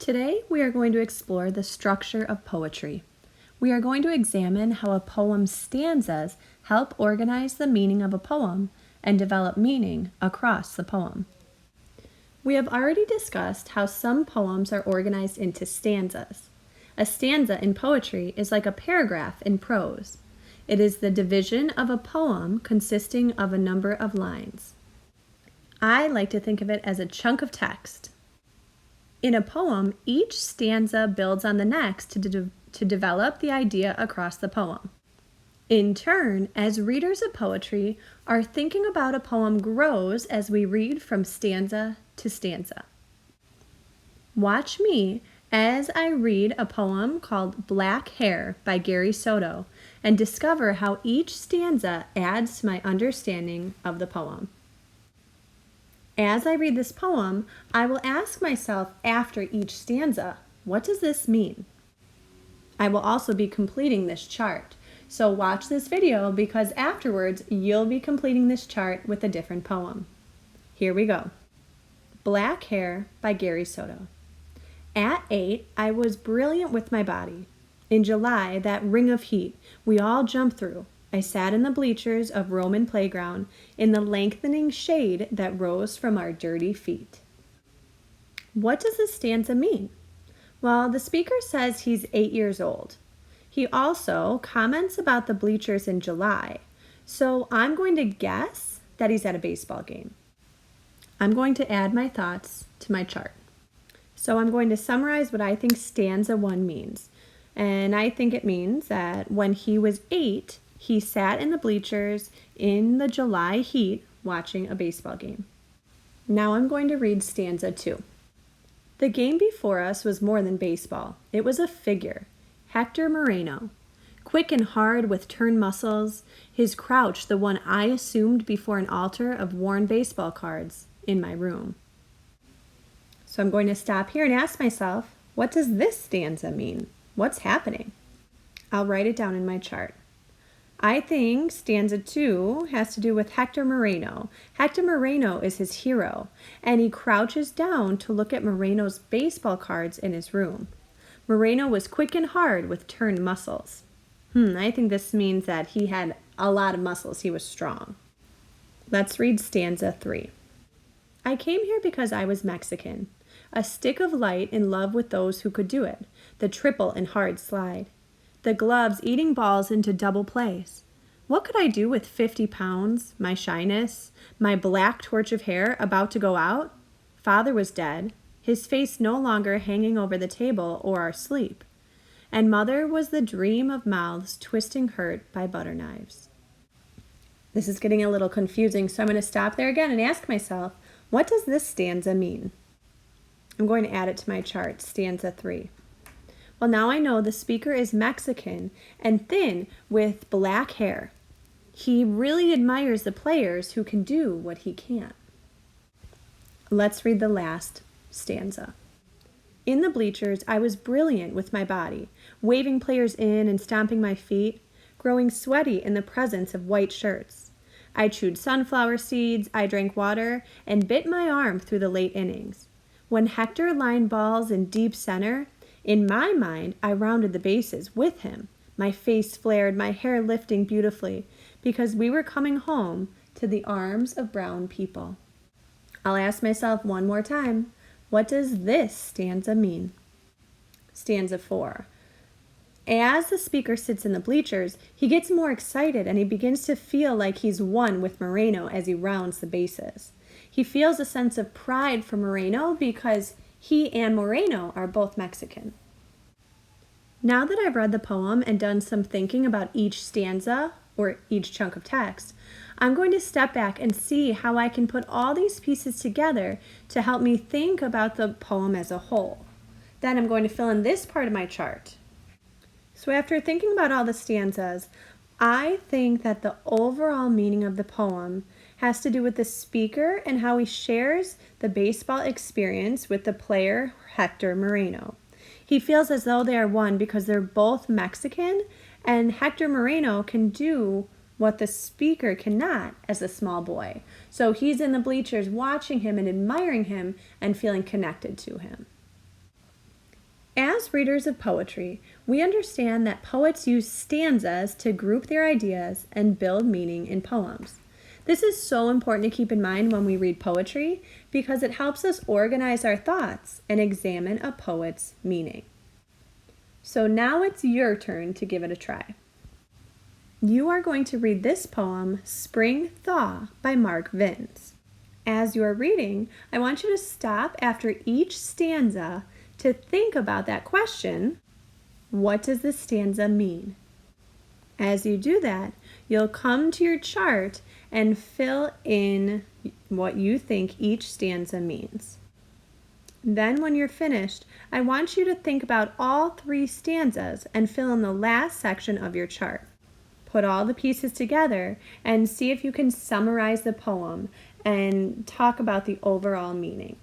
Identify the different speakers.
Speaker 1: Today we are going to explore the structure of poetry. We are going to examine how a poem's stanzas help organize the meaning of a poem and develop meaning across the poem. We have already discussed how some poems are organized into stanzas. A stanza in poetry is like a paragraph in prose. It is the division of a poem consisting of a number of lines. I like to think of it as a chunk of text. In a poem, each stanza builds on the next to develop the idea across the poem. In turn, as readers of poetry, our thinking about a poem grows as we read from stanza to stanza. Watch me as I read a poem called Black Hair by Gary Soto and discover how each stanza adds to my understanding of the poem. As I read this poem, I will ask myself after each stanza, what does this mean? I will also be completing this chart, so watch this video because afterwards you'll be completing this chart with a different poem. Here we go. Black Hair by Gary Soto. At 8, I was brilliant with my body. In July, that ring of heat we all jumped through, I sat in the bleachers of Roman playground in the lengthening shade that rose from our dirty feet. What does this stanza mean? Well, the speaker says he's 8 years old. He also comments about the bleachers in July, so I'm going to guess that he's at a baseball game. I'm going to add my thoughts to my chart. So I'm going to summarize what I think stanza 1 means. And I think it means that when he was 8, he sat in the bleachers in the July heat watching a baseball game. Now I'm going to read stanza 2. The game before us was more than baseball. It was a figure, Hector Moreno. Quick and hard with turned muscles, his crouch the one I assumed before an altar of worn baseball cards in my room. So I'm going to stop here and ask myself, what does this stanza mean? What's happening? I'll write it down in my chart. I think stanza 2 has to do with Hector Moreno. Hector Moreno is his hero, and he crouches down to look at Moreno's baseball cards in his room. Moreno was quick and hard with turned muscles. I think this means that he had a lot of muscles. He was strong. Let's read stanza 3. I came here because I was Mexican, a stick of light in love with those who could do it, the triple and hard slide. The gloves eating balls into double plays. What could I do with 50 pounds, my shyness, my black torch of hair about to go out? Father was dead, his face no longer hanging over the table or our sleep. And mother was the dream of mouths twisting hurt by butter knives. This is getting a little confusing, so I'm going to stop there again and ask myself, what does this stanza mean? I'm going to add it to my chart, stanza 3. Well, now I know the speaker is Mexican and thin with black hair. He really admires the players who can do what he can't. Let's read the last stanza. In the bleachers, I was brilliant with my body, waving players in and stomping my feet, growing sweaty in the presence of white shirts. I chewed sunflower seeds, I drank water, and bit my arm through the late innings. When Hector lined balls in deep center, in my mind, I rounded the bases with him, my face flared, my hair lifting beautifully, because we were coming home to the arms of brown people. I'll ask myself one more time, what does this stanza mean? Stanza 4. As the speaker sits in the bleachers, he gets more excited and he begins to feel like he's one with Moreno as he rounds the bases. He feels a sense of pride for Moreno because he and Moreno are both Mexican. Now that I've read the poem and done some thinking about each stanza or each chunk of text, I'm going to step back and see how I can put all these pieces together to help me think about the poem as a whole. Then I'm going to fill in this part of my chart. So after thinking about all the stanzas, I think that the overall meaning of the poem has to do with the speaker and how he shares the baseball experience with the player Hector Moreno. He feels as though they are one because they're both Mexican, and Hector Moreno can do what the speaker cannot as a small boy. So he's in the bleachers watching him and admiring him and feeling connected to him. As readers of poetry, we understand that poets use stanzas to group their ideas and build meaning in poems. This is so important to keep in mind when we read poetry because it helps us organize our thoughts and examine a poet's meaning. So now it's your turn to give it a try. You are going to read this poem, Spring Thaw by Mark Vins. As you are reading, I want you to stop after each stanza to think about that question, what does this stanza mean? As you do that, you'll come to your chart and fill in what you think each stanza means. Then when you're finished, I want you to think about all 3 stanzas and fill in the last section of your chart. Put all the pieces together and see if you can summarize the poem and talk about the overall meaning.